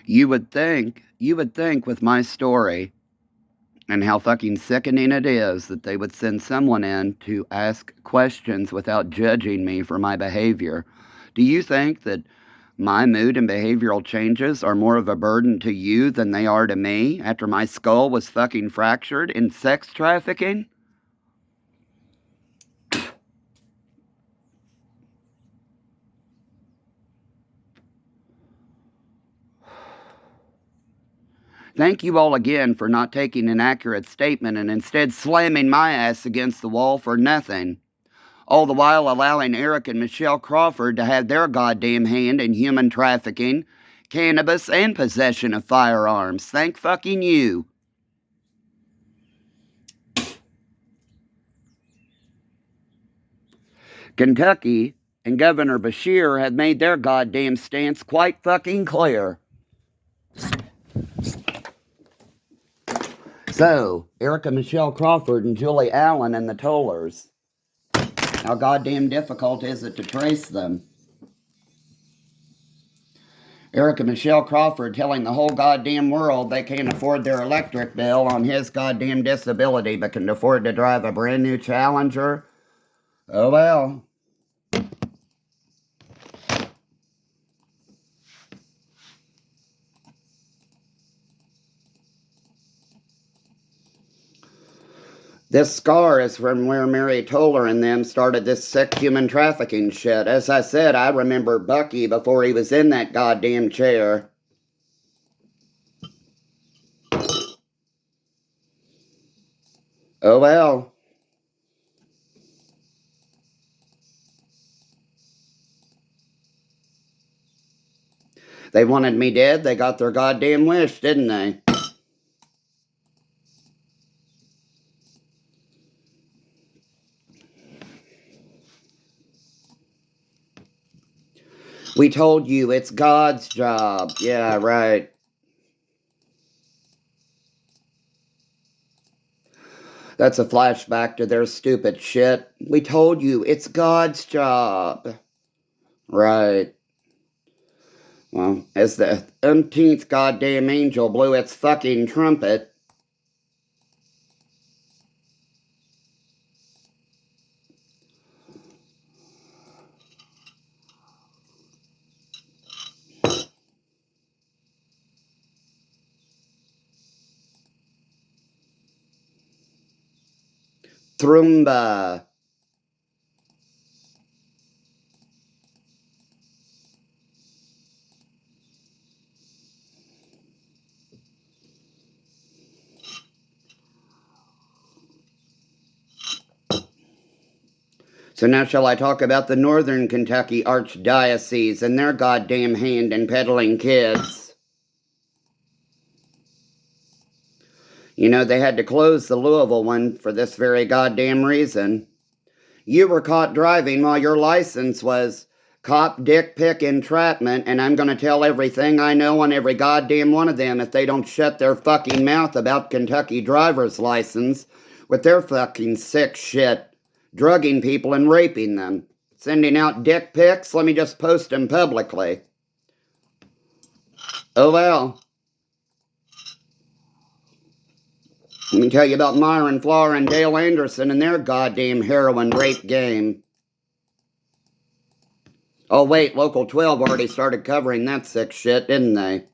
You would think with my story and how fucking sickening it is that they would send someone in to ask questions without judging me for my behavior. Do you think that my mood and behavioral changes are more of a burden to you than they are to me after my skull was fucking fractured in sex trafficking? Thank you all again for not taking an accurate statement and instead slamming my ass against the wall for nothing. All the while allowing Eric and Michelle Crawford to have their goddamn hand in human trafficking, cannabis, and possession of firearms. Thank fucking you. Kentucky and Governor Beshear have made their goddamn stance quite fucking clear. So, Erica Michelle Crawford and Julie Allen and the Tollers. How goddamn difficult is it to trace them? Erica Michelle Crawford telling the whole goddamn world they can't afford their electric bill on his goddamn disability but can afford to drive a brand new Challenger. Oh well. This scar is from where Mary Toller and them started this sick human trafficking shit. As I said, I remember Bucky before he was in that goddamn chair. Oh well. They wanted me dead. They got their goddamn wish, didn't they? We told you it's God's job. Yeah, right. That's a flashback to their stupid shit. We told you it's God's job. Right. Well, as the umpteenth goddamn angel blew its fucking trumpet, Thrumba. So now shall I talk about the Northern Kentucky Archdiocese and their goddamn hand in peddling kids? You know, they had to close the Louisville one for this very goddamn reason. You were caught driving while your license was cop dick pic entrapment, and I'm going to tell everything I know on every goddamn one of them if they don't shut their fucking mouth about Kentucky driver's license with their fucking sick shit. Drugging people and raping them. Sending out dick pics, let me just post them publicly. Oh well. Let me tell you about Myron Flower and Dale Anderson and their goddamn heroin rape game. Oh wait, Local 12 already started covering that sick shit, didn't they?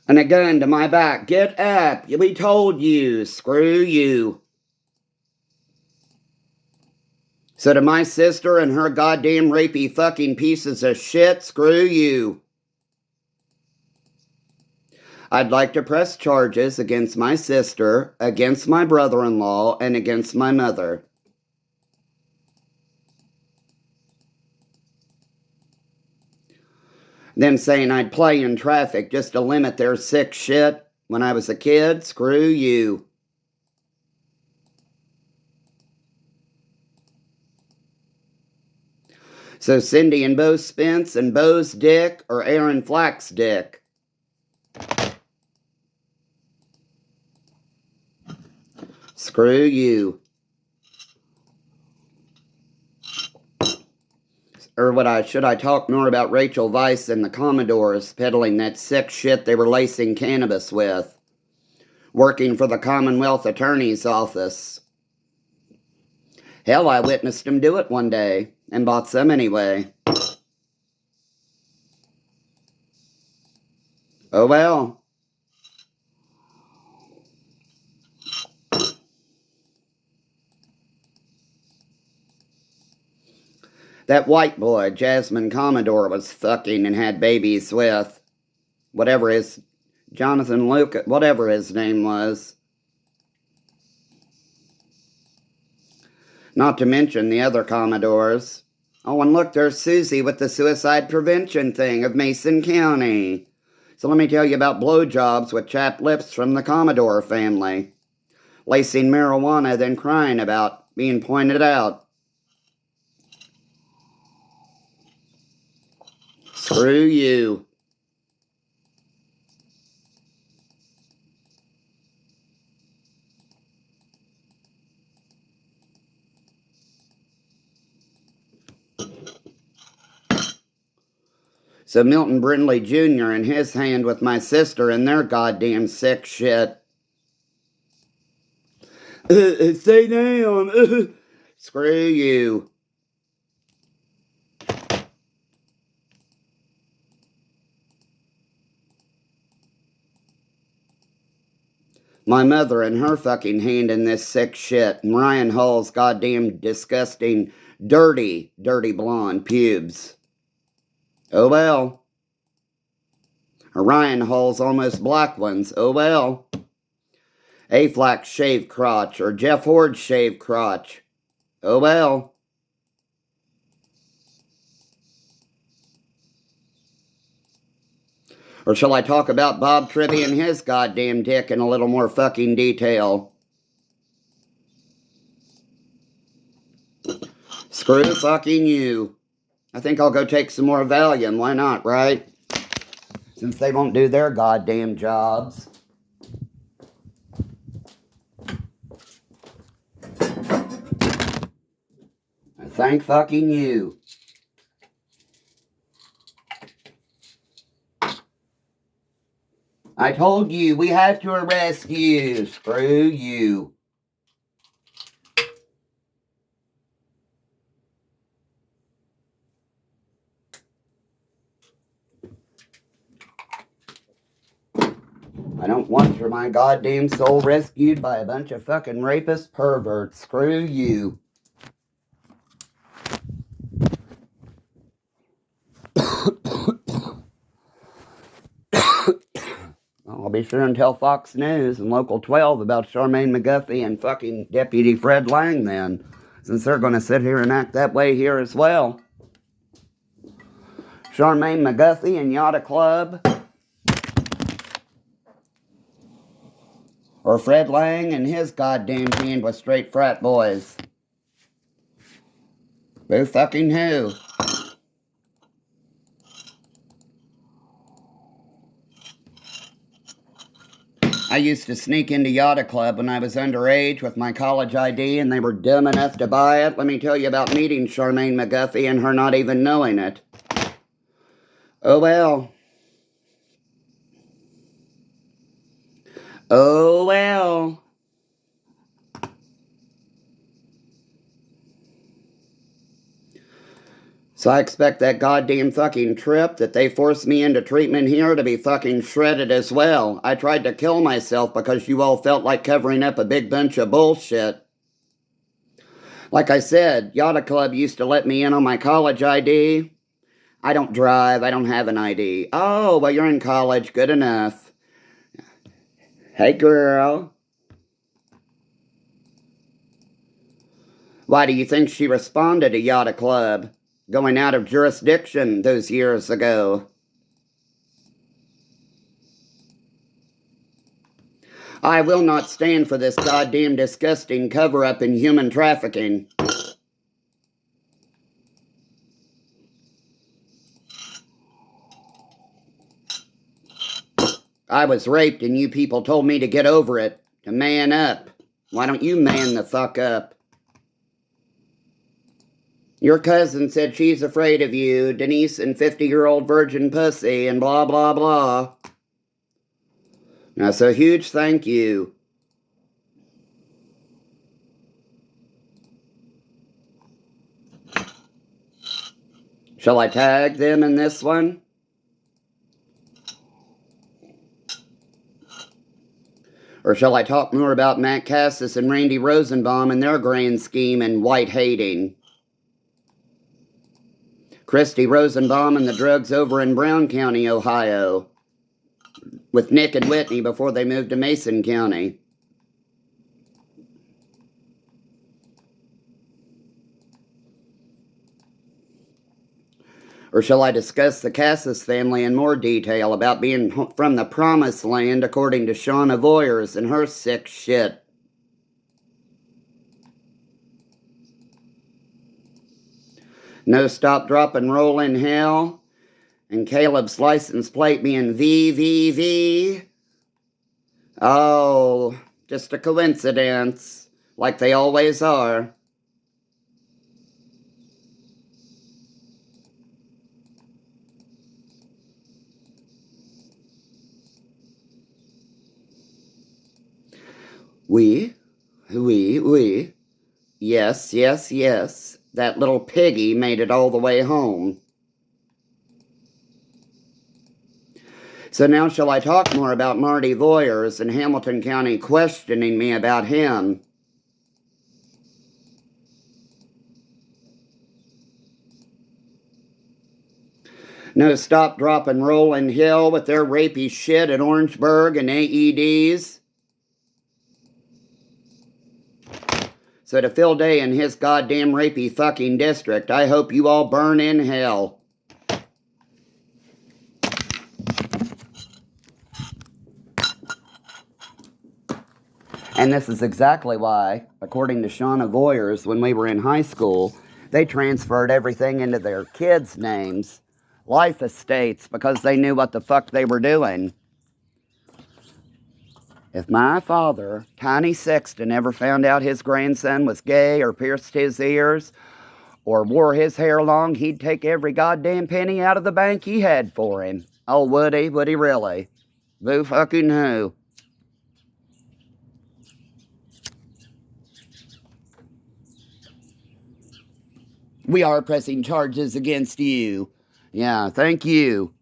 And again, to my back, get up. We told you. Screw you. So to my sister and her goddamn rapey fucking pieces of shit, screw you. I'd like to press charges against my sister, against my brother-in-law, and against my mother. Them saying I'd play in traffic just to limit their sick shit when I was a kid, screw you. So Cindy and Bo Spence and Bo's dick or Aaron Flack's dick? Screw you. should I talk more about Rachel Weisz and the Commodores peddling that sick shit they were lacing cannabis with? Working for the Commonwealth Attorney's Office. Hell, I witnessed him do it one day, and bought some anyway. Oh well. That white boy, Jasmine Commodore, was fucking and had babies with whatever his, Jonathan Lucas, whatever his name was. Not to mention the other Commodores. Oh, and look, there's Susie with the suicide prevention thing of Mason County. So let me tell you about blowjobs with chapped lips from the Commodore family. Lacing marijuana, then crying about being pointed out. Screw you. So Milton Brindley Jr. and his hand with my sister and their goddamn sick shit. Stay down. Screw you. My mother and her fucking hand in this sick shit. And Ryan Hall's goddamn disgusting, dirty blonde pubes. Oh well. Ryan Hall's almost black ones. Oh well. Aflac's shaved crotch or Jeff Hord's shaved crotch. Oh well. Or shall I talk about Bob Tribby and his goddamn dick in a little more fucking detail? Screw fucking you. I think I'll go take some more Valium. Why not, right? Since they won't do their goddamn jobs. Thank fucking you. I told you, we have to arrest you. Screw you. I don't want my goddamn soul rescued by a bunch of fucking rapist perverts. Screw you. I'll be sure and tell Fox News and Local 12 about Charmaine McGuffey and fucking Deputy Fred Lang then, since they're going to sit here and act that way here as well. Charmaine McGuffey and Yada Club, or Fred Lang and his goddamn hand with straight frat boys. Who fucking who? I used to sneak into Yada Club when I was underage with my college ID and they were dumb enough to buy it. Let me tell you about meeting Charmaine McGuffey and her not even knowing it. Oh well. Oh well. So I expect that goddamn fucking trip that they forced me into treatment here to be fucking shredded as well. I tried to kill myself because you all felt like covering up a big bunch of bullshit. Like I said, Yada Club used to let me in on my college ID. I don't drive, I don't have an ID. Oh, well, you're in college, good enough. Hey, girl. Why do you think she responded to Yada Club? Going out of jurisdiction those years ago. I will not stand for this goddamn disgusting cover-up in human trafficking. I was raped and you people told me to get over it, to man up. Why don't you man the fuck up? Your cousin said she's afraid of you, Denise and 50-year-old virgin pussy, and blah, blah, blah. Now, so huge thank you. Shall I tag them in this one? Or shall I talk more about Matt Cassis and Randy Rosenbaum and their grand scheme and white hating? Christy Rosenbaum and the drugs over in Brown County, Ohio, with Nick and Whitney before they moved to Mason County. Or shall I discuss the Cassis family in more detail about being from the promised land according to Shauna Voyers and her sick shit? No stop, drop, and roll in hell, and Caleb's license plate being VVV. Oh, just a coincidence, like they always are. We. Yes, yes, yes. That little piggy made it all the way home. So now shall I talk more about Marty Voyers and Hamilton County questioning me about him? No stop, drop, and roll in hill with their rapey shit at Orangeburg and AEDs? So to Phil Day and his goddamn rapey fucking district, I hope you all burn in hell. And this is exactly why, according to Shauna Voyers, when we were in high school, they transferred everything into their kids' names, life estates, because they knew what the fuck they were doing. If my father, Tiny Sexton, ever found out his grandson was gay or pierced his ears or wore his hair long, he'd take every goddamn penny out of the bank he had for him. Oh, would he? Would he really? Boo fucking who? We are pressing charges against you. Yeah, thank you.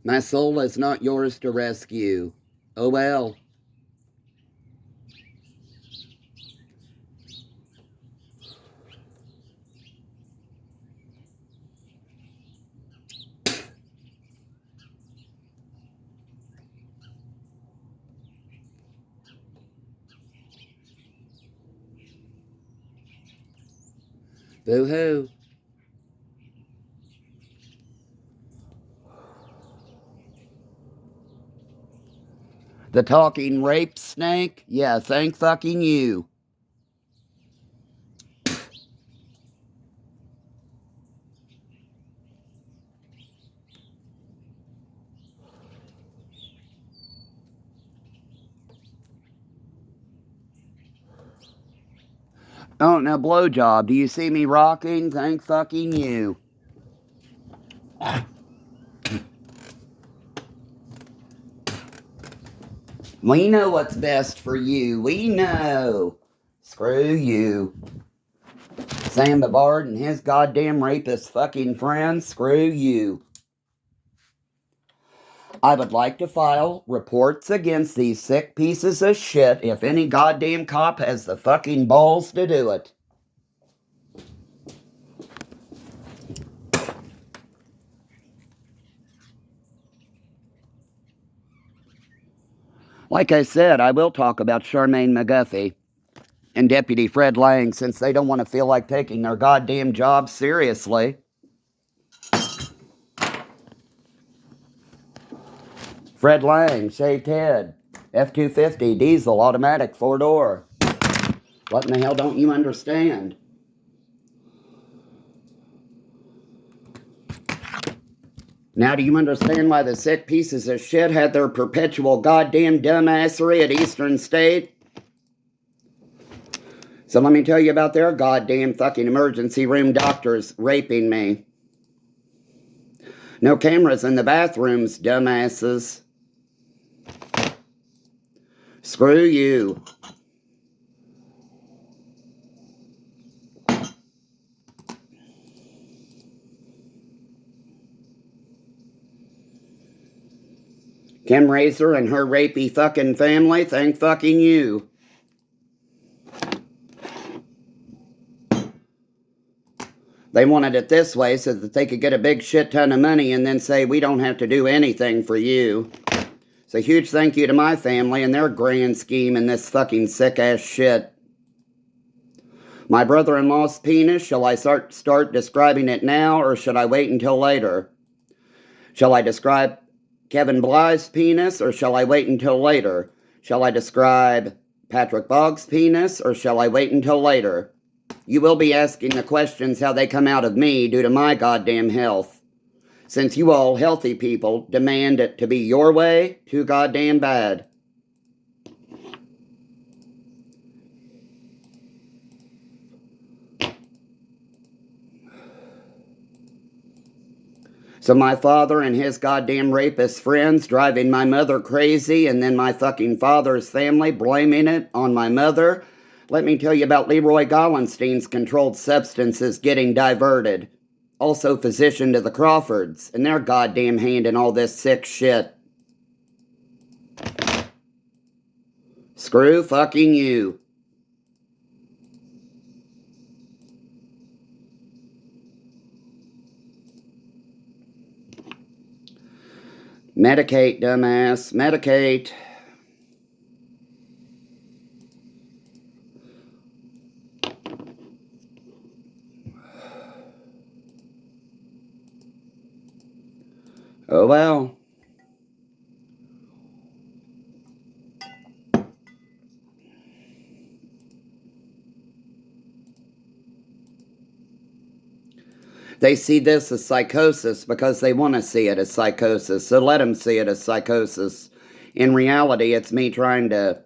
My soul is not yours to rescue. Oh well. Boo-hoo. The talking rape snake? Yeah, thank fucking you. Oh, now blowjob. Do you see me rocking? Thank fucking you. We know what's best for you. We know. Screw you. Sam Bavard and his goddamn rapist fucking friends. Screw you. I would like to file reports against these sick pieces of shit if any goddamn cop has the fucking balls to do it. Like I said, I will talk about Charmaine McGuffey and Deputy Fred Lang since they don't want to feel like taking their goddamn job seriously. Fred Lang, shaved head, F-250, diesel, automatic, 4-door. What in the hell don't you understand? Now do you understand why the sick pieces of shit had their perpetual goddamn dumbassery at Eastern State? So let me tell you about their goddamn fucking emergency room doctors raping me. No cameras in the bathrooms, dumbasses. Screw you. Kim Razor and her rapey fucking family, thank fucking you. They wanted it this way so that they could get a big shit ton of money and then say, we don't have to do anything for you. So huge thank you to my family and their grand scheme in this fucking sick-ass shit. My brother-in-law's penis, shall I start describing it now or should I wait until later? Shall I describe Kevin Bly's penis or shall I wait until later? Shall I describe Patrick Boggs' penis or shall I wait until later? You will be asking the questions how they come out of me due to my goddamn health. Since you all healthy people demand it to be your way, too goddamn bad. So my father and his goddamn rapist friends driving my mother crazy and then my fucking father's family blaming it on my mother. Let me tell you about Leroy Gollenstein's controlled substances getting diverted. Also physician to the Crawfords and their goddamn hand in all this sick shit. Screw fucking you. Medicate, dumbass. Medicate. Oh well. They see this as psychosis because they want to see it as psychosis, so let them see it as psychosis. In reality, it's me trying to...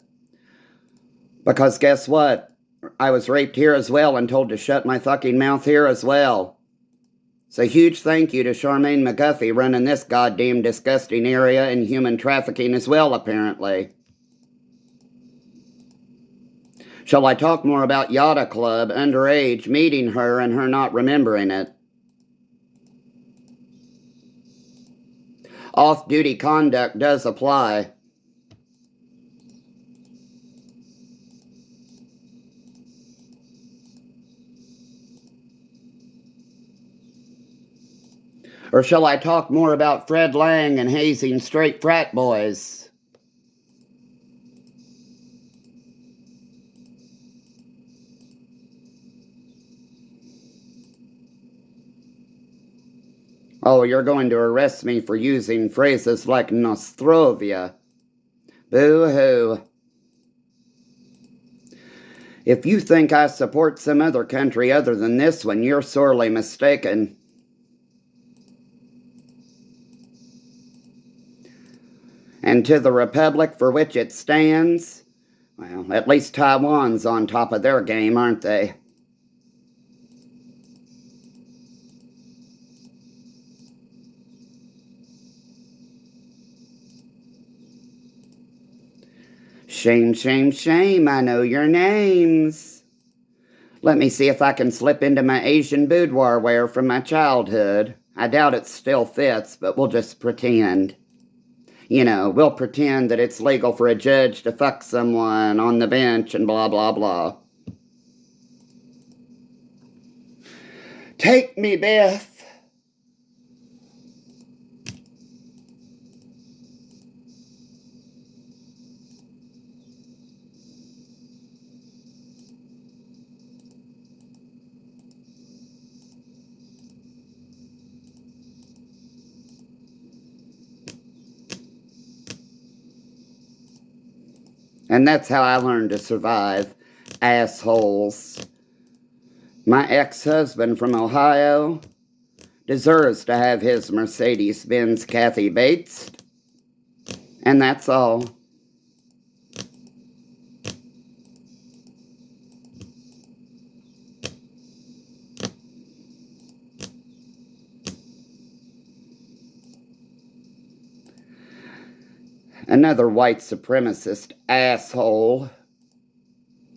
Because guess what? I was raped here as well and told to shut my fucking mouth here as well. So huge thank you to Charmaine McGuffey running this goddamn disgusting area and human trafficking as well, apparently. Shall I talk more about Yada Club, underage, meeting her and her not remembering it? Off-duty conduct does apply. Or shall I talk more about Fred Lang and hazing straight frat boys? Oh, you're going to arrest me for using phrases like Nostrovia. Boo-hoo. If you think I support some other country other than this one, you're sorely mistaken. And to the republic for which it stands, well, at least Taiwan's on top of their game, aren't they? Shame, shame, shame, I know your names. Let me see if I can slip into my Asian boudoir wear from my childhood. I doubt it still fits, but we'll just pretend. You know, we'll pretend that it's legal for a judge to fuck someone on the bench and blah, blah, blah. Take me, Beth. And that's how I learned to survive, assholes. My ex-husband from Ohio deserves to have his Mercedes-Benz Kathy Bates. And that's all. Another white supremacist asshole.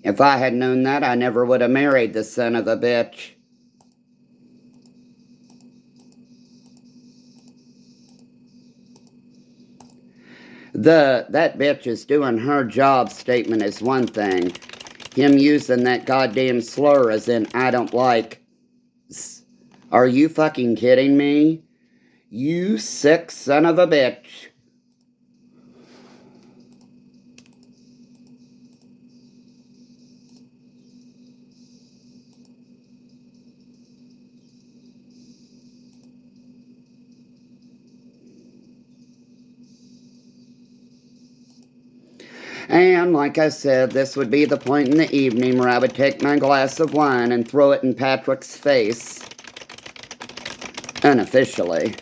If I had known that, I never would have married the son of a bitch. That bitch is doing her job statement is one thing. Him using that goddamn slur as in I don't like. Are you fucking kidding me? You sick son of a bitch. And like I said, this would be the point in the evening where I would take my glass of wine and throw it in Patrick's face. Unofficially.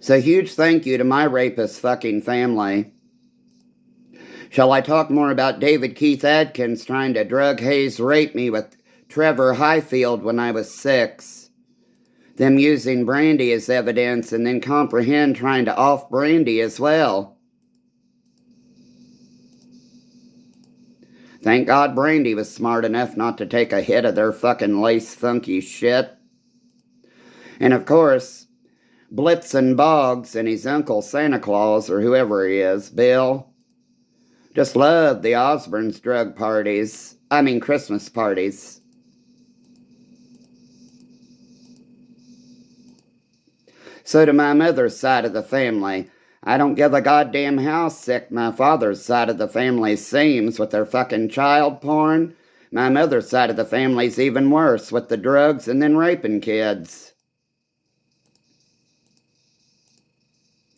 So huge thank you to my rapist fucking family. Shall I talk more about David Keith Adkins trying to drug haze rape me with Trevor Highfield when I was 6? Them using Brandy as evidence and then Comprehend trying to off Brandy as well. Thank God Brandy was smart enough not to take a hit of their fucking lace funky shit. And of course, Blitzen Boggs and his uncle Santa Claus, or whoever he is, Bill, just loved the Osbournes' Christmas parties. So to my mother's side of the family, I don't give a goddamn how sick my father's side of the family seems with their fucking child porn. My mother's side of the family's even worse with the drugs and then raping kids.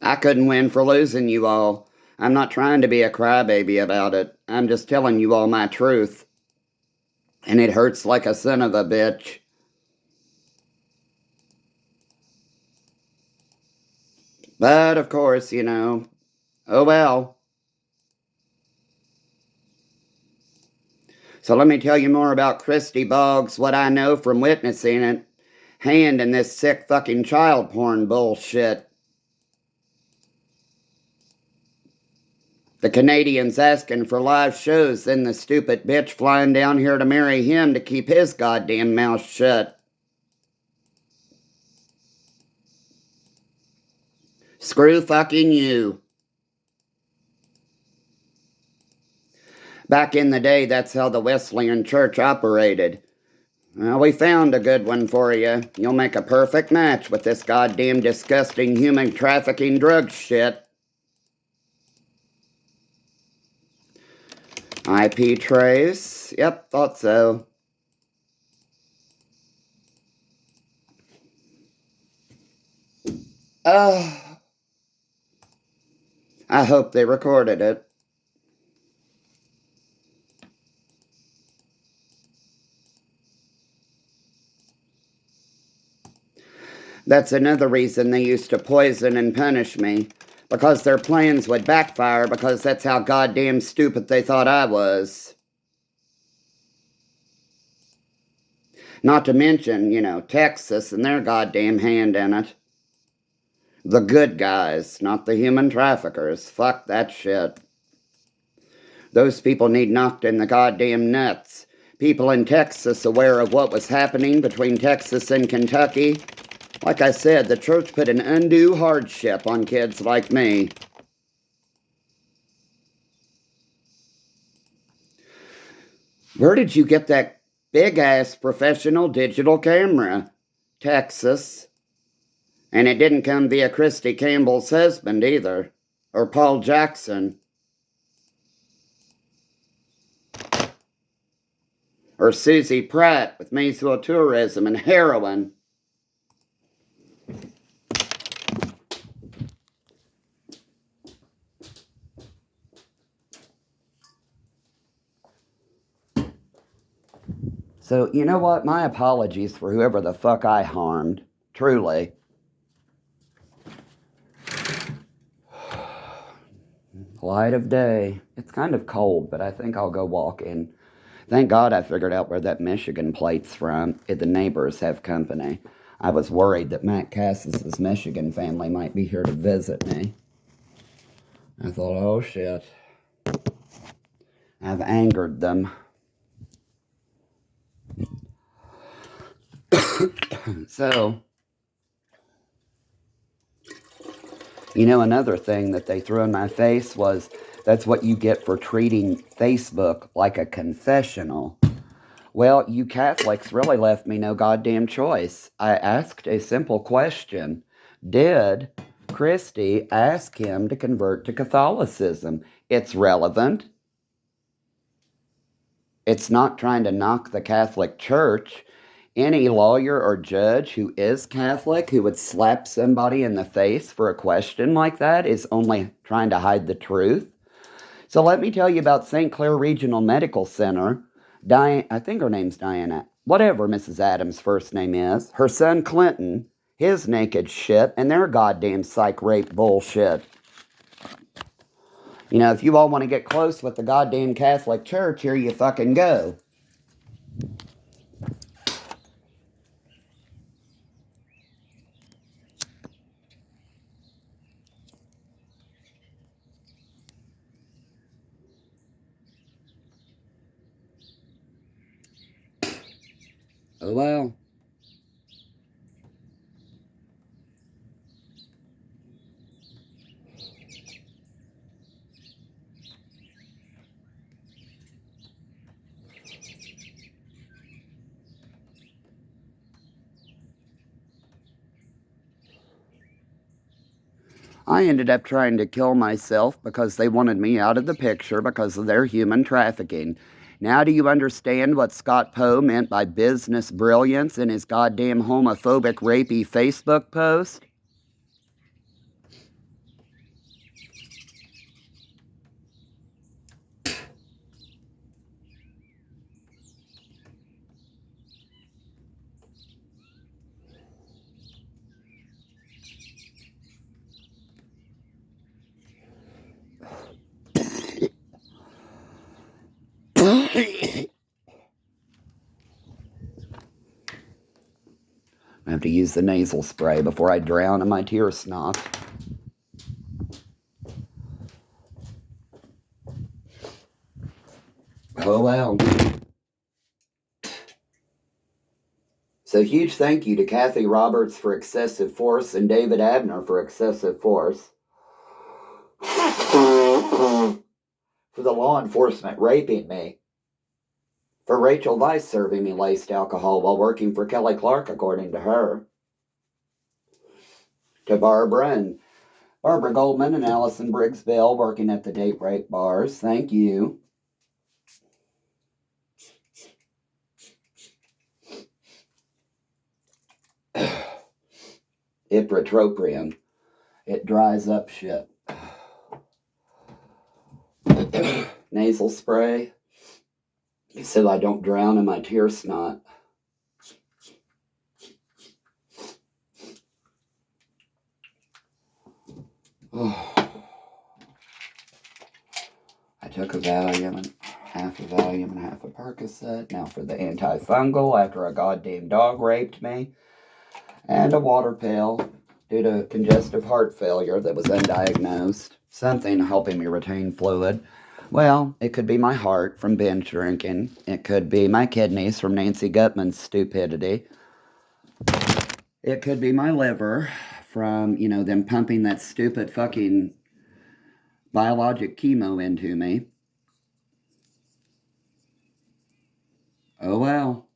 I couldn't win for losing you all. I'm not trying to be a crybaby about it. I'm just telling you all my truth. And it hurts like a son of a bitch. But, of course, oh well. So let me tell you more about Christy Boggs, what I know from witnessing it, hand in this sick fucking child porn bullshit. The Canadians asking for live shows, then the stupid bitch flying down here to marry him to keep his goddamn mouth shut. Screw fucking you. Back in the day, that's how the Wesleyan Church operated. Well, we found a good one for you. You'll make a perfect match with this goddamn disgusting human trafficking drug shit. IP trace. Yep, thought so. I hope they recorded it. That's another reason they used to poison and punish me. Because their plans would backfire because that's how goddamn stupid they thought I was. Not to mention, Texas and their goddamn hand in it. The good guys, not the human traffickers. Fuck that shit. Those people need knocked in the goddamn nuts. People in Texas aware of what was happening between Texas and Kentucky. Like I said, the church put an undue hardship on kids like me. Where did you get that Big-ass professional digital camera. Texas. And it didn't come via Christy Campbell's husband either. Or Paul Jackson. Or Susie Pratt with mesotourism and heroin. So, you know what? My apologies for whoever the fuck I harmed. Truly. Light of day. It's kind of cold, but I think I'll go walking. Thank God I figured out where that Michigan plate's from. The neighbors have company. I was worried that Matt Cassis's Michigan family might be here to visit me. I thought, oh shit. I've angered them. So, you know, another thing that they threw in my face was, that's what you get for treating Facebook like a confessional. Well, you Catholics really left me no goddamn choice. I asked a simple question. Did Christy ask him to convert to Catholicism? It's relevant. It's not trying to knock the Catholic Church. Any lawyer or judge who is Catholic who would slap somebody in the face for a question like that is only trying to hide the truth. So let me tell you about St. Clair Regional Medical Center. I think her name's Diana. Whatever Mrs. Adams' first name is. Her son Clinton, his naked shit, and their goddamn psych rape bullshit. You know, if you all want to get close with the goddamn Catholic Church, here you fucking go. Oh well. I ended up trying to kill myself because they wanted me out of the picture because of their human trafficking. Now do you understand what Scott Poe meant by business brilliance in his goddamn homophobic, rapey Facebook post? I have to use the nasal spray before I drown in my tear snot. Oh well. So huge thank you to Kathy Roberts for excessive force and David Abner for excessive force. For the law enforcement raping me. For Rachel Weisz serving me laced alcohol while working for Kelly Clark, according to her. To Barbara Goldman and Allison Briggs Bell working at the date rape bars. Thank you. Ipratropium. It dries up shit. Nasal spray. So I don't drown in my tear snot. I took a Valium and half a Valium and half a Percocet. Now for the antifungal after a goddamn dog raped me. And a water pill due to congestive heart failure that was undiagnosed. Something helping me retain fluid. Well, it could be my heart from binge drinking. It could be my kidneys from Nancy Gutman's stupidity. It could be my liver from, them pumping that stupid fucking biologic chemo into me. Oh well.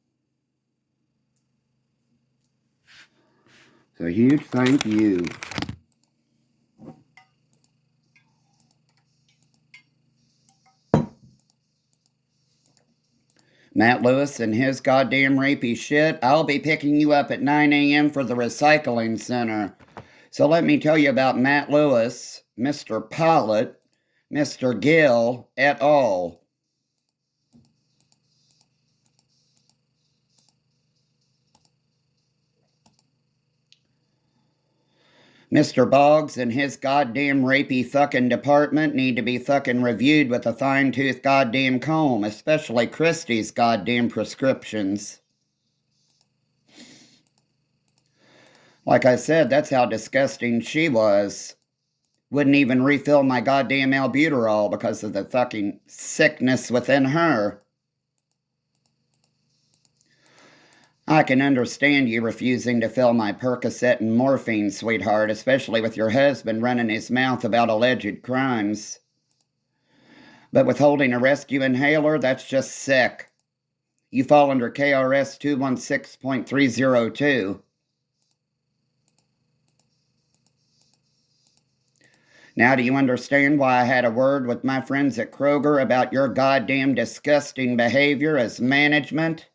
So huge thank you. Matt Lewis and his goddamn rapey shit. I'll be picking you up at 9 a.m. for the recycling center. So let me tell you about Matt Lewis, Mr. Pollitt, Mr. Gill, et al. Mr. Boggs and his goddamn rapey fucking department need to be fucking reviewed with a fine-tooth goddamn comb, especially Christie's goddamn prescriptions. Like I said, that's how disgusting she was. Wouldn't even refill my goddamn albuterol because of the fucking sickness within her. I can understand you refusing to fill my Percocet and morphine, sweetheart, especially with your husband running his mouth about alleged crimes. But withholding a rescue inhaler, that's just sick. You fall under KRS 216.302. Now do you understand why I had a word with my friends at Kroger about your goddamn disgusting behavior as management?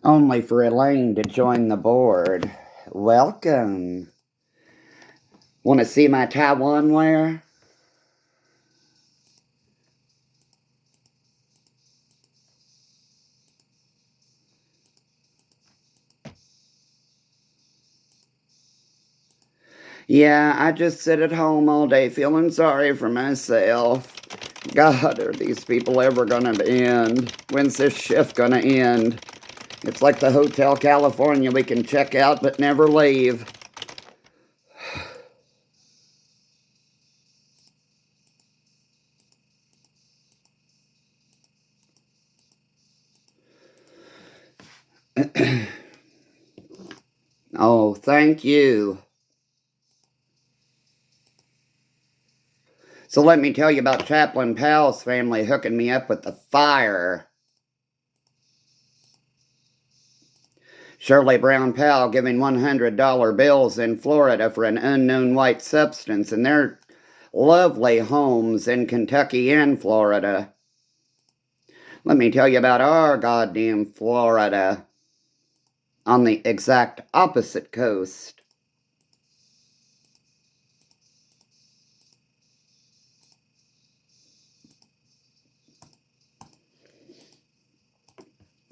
Only for Elaine to join the board. Welcome. Want to see my Taiwan ware? Yeah, I just sit at home all day feeling sorry for myself. God, are these people ever gonna end? When's this shift gonna end? It's like the Hotel California, we can check out but never leave. Oh, thank you. So let me tell you about Chaplain Powell's family hooking me up with the fire. Shirley Brown Powell giving $100 bills in Florida for an unknown white substance in their lovely homes in Kentucky and Florida. Let me tell you about our goddamn Florida on the exact opposite coast.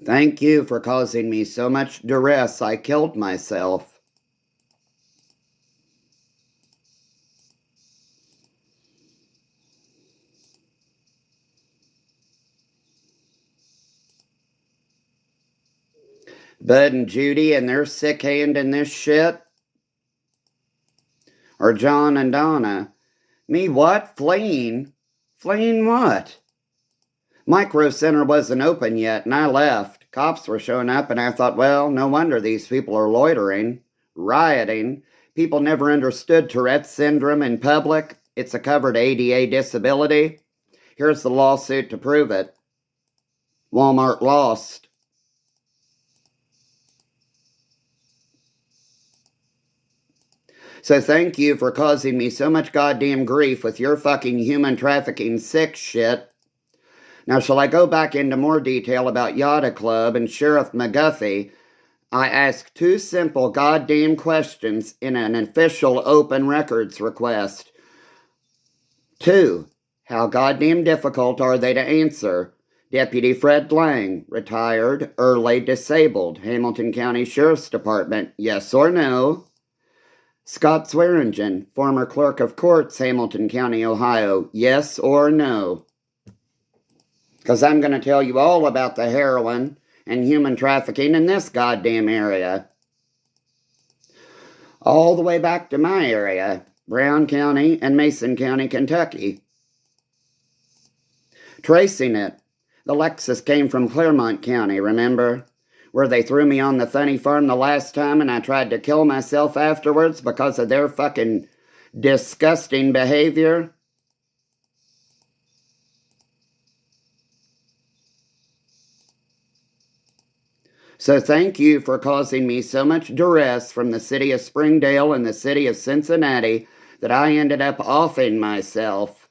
Thank you for causing me so much duress I killed myself. Bud and Judy and their sick hand in this shit? Or John and Donna? Me what? Fleeing? Fleeing what? Micro Center wasn't open yet, and I left. Cops were showing up, and I thought, well, no wonder these people are loitering, rioting. People never understood Tourette's syndrome in public. It's a covered ADA disability. Here's the lawsuit to prove it. Walmart lost. So thank you for causing me so much goddamn grief with your fucking human trafficking sick shit. Now, shall I go back into more detail about Yada Club and Sheriff McGuffey? I asked two simple goddamn questions in an official open records request. 2. How goddamn difficult are they to answer? Deputy Fred Lang, retired, early, disabled, Hamilton County Sheriff's Department, yes or no? Scott Swearingen, former clerk of courts, Hamilton County, Ohio, yes or no? Because I'm going to tell you all about the heroin and human trafficking in this goddamn area. All the way back to my area, Brown County and Mason County, Kentucky. Tracing it, the Lexus came from Clermont County, remember? Where they threw me on the funny farm the last time and I tried to kill myself afterwards because of their fucking disgusting behavior. So thank you for causing me so much duress from the city of Springdale and the city of Cincinnati that I ended up offing myself.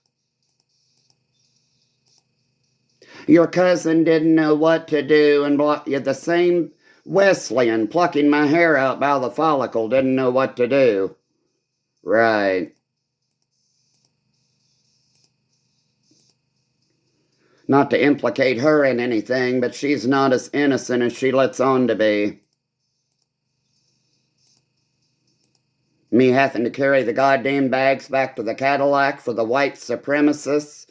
Your cousin didn't know what to do, and the same Wesleyan plucking my hair out by the follicle didn't know what to do. Right. Not to implicate her in anything, but she's not as innocent as she lets on to be. Me having to carry the goddamn bags back to the Cadillac for the white supremacists.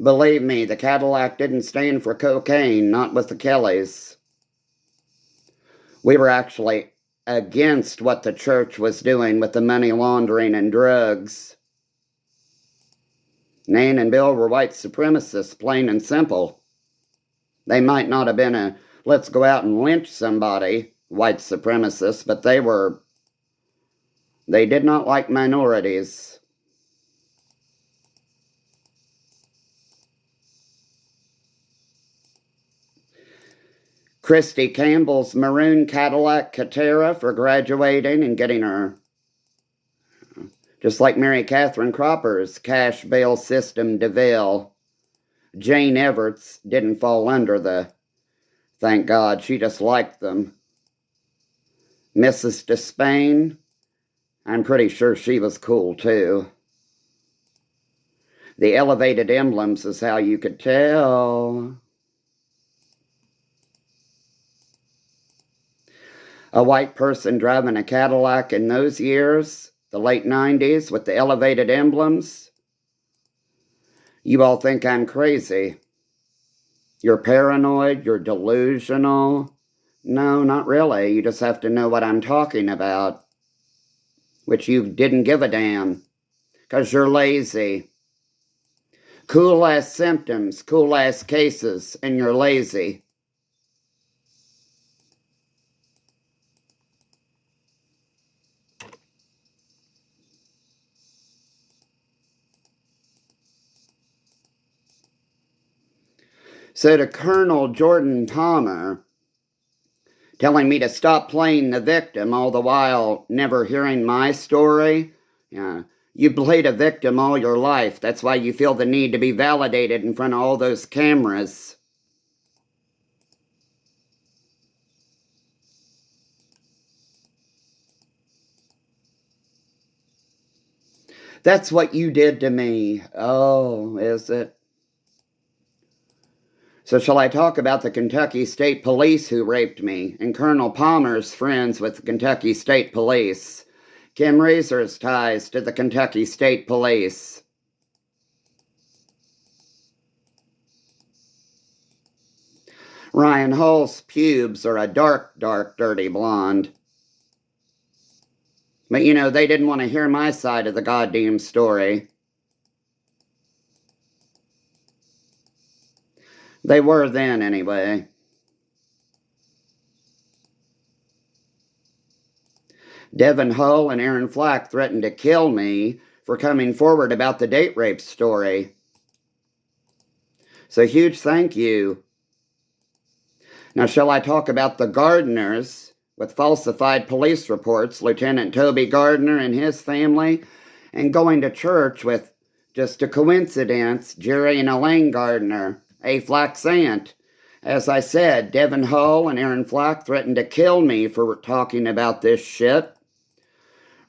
Believe me, the Cadillac didn't stand for cocaine, not with the Kellys. We were actually against what the church was doing with the money laundering and drugs. Nan and Bill were white supremacists, plain and simple. They might not have been a let's go out and lynch somebody white supremacists, but they did not like minorities. Christy Campbell's maroon Cadillac Catera for graduating and getting her, just like Mary Catherine Cropper's cash bail system DeVille. Jane Everts didn't fall under thank God, she just liked them. Mrs. Despain, I'm pretty sure she was cool too. The elevated emblems is how you could tell. A white person driving a Cadillac in those years, the late 90s, with the elevated emblems. You all think I'm crazy. You're paranoid, you're delusional. No, not really. You just have to know what I'm talking about. Which you didn't give a damn. Because you're lazy. Cool-ass symptoms, cool-ass cases, and you're lazy. So to Colonel Jordan Palmer, telling me to stop playing the victim all the while never hearing my story, you played a victim all your life. That's why you feel the need to be validated in front of all those cameras. That's what you did to me. Oh, is it? So shall I talk about the Kentucky State Police who raped me, and Colonel Palmer's friends with the Kentucky State Police? Kim Razor's ties to the Kentucky State Police. Ryan Hull's pubes are a dark, dark, dirty blonde. But they didn't want to hear my side of the goddamn story. They were then, anyway. Devin Hull and Aaron Flack threatened to kill me for coming forward about the date rape story. So huge thank you. Now, shall I talk about the Gardners with falsified police reports, Lieutenant Toby Gardner and his family, and going to church with, just a coincidence, Jerry and Elaine Gardner, A. Flack's aunt. As I said, Devin Hull and Aaron Flack threatened to kill me for talking about this shit.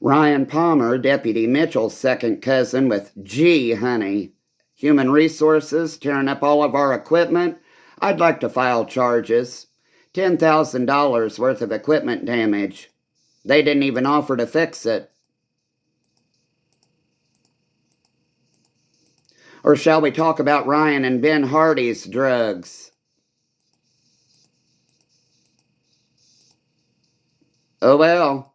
Ryan Palmer, Deputy Mitchell's second cousin with G, honey. Human Resources, tearing up all of our equipment. I'd like to file charges. $10,000 worth of equipment damage. They didn't even offer to fix it. Or shall we talk about Ryan and Ben Hardy's drugs? Oh well.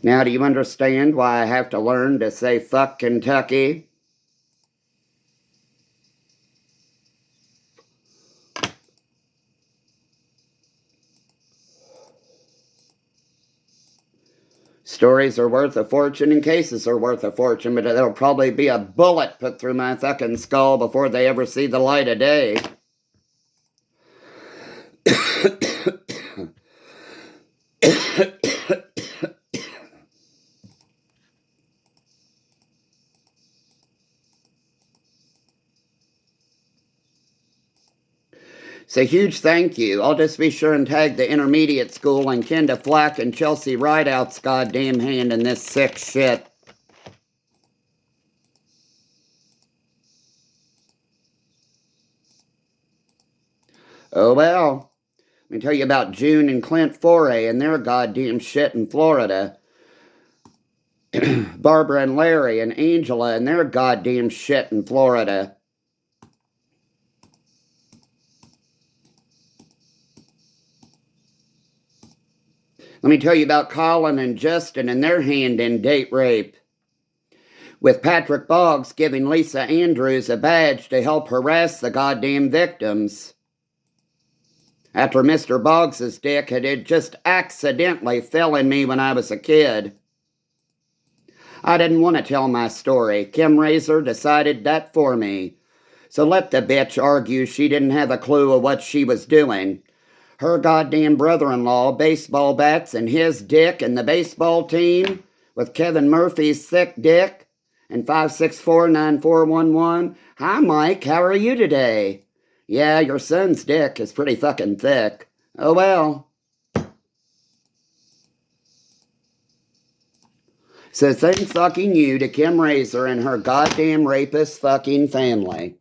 Now, do you understand why I have to learn to say fuck Kentucky? Stories are worth a fortune and cases are worth a fortune, but there'll probably be a bullet put through my fucking skull before they ever see the light of day. So huge thank you. I'll just be sure and tag the intermediate school and Kenda Flack and Chelsea Rideout's goddamn hand in this sick shit. Oh well. Let me tell you about June and Clint Foray and their goddamn shit in Florida. Barbara and Larry and Angela and their goddamn shit in Florida. Let me tell you about Colin and Justin and their hand in date rape. With Patrick Boggs giving Lisa Andrews a badge to help harass the goddamn victims. After Mr. Boggs' dick had just accidentally fell in me when I was a kid. I didn't want to tell my story. Kim Razor decided that for me. So let the bitch argue she didn't have a clue of what she was doing. Her goddamn brother-in-law, baseball bats and his dick and the baseball team with Kevin Murphy's thick dick and 564-9411. Hi, Mike. How are you today? Yeah, your son's dick is pretty fucking thick. Oh well. So thanks fucking you to Kim Razor and her goddamn rapist fucking family.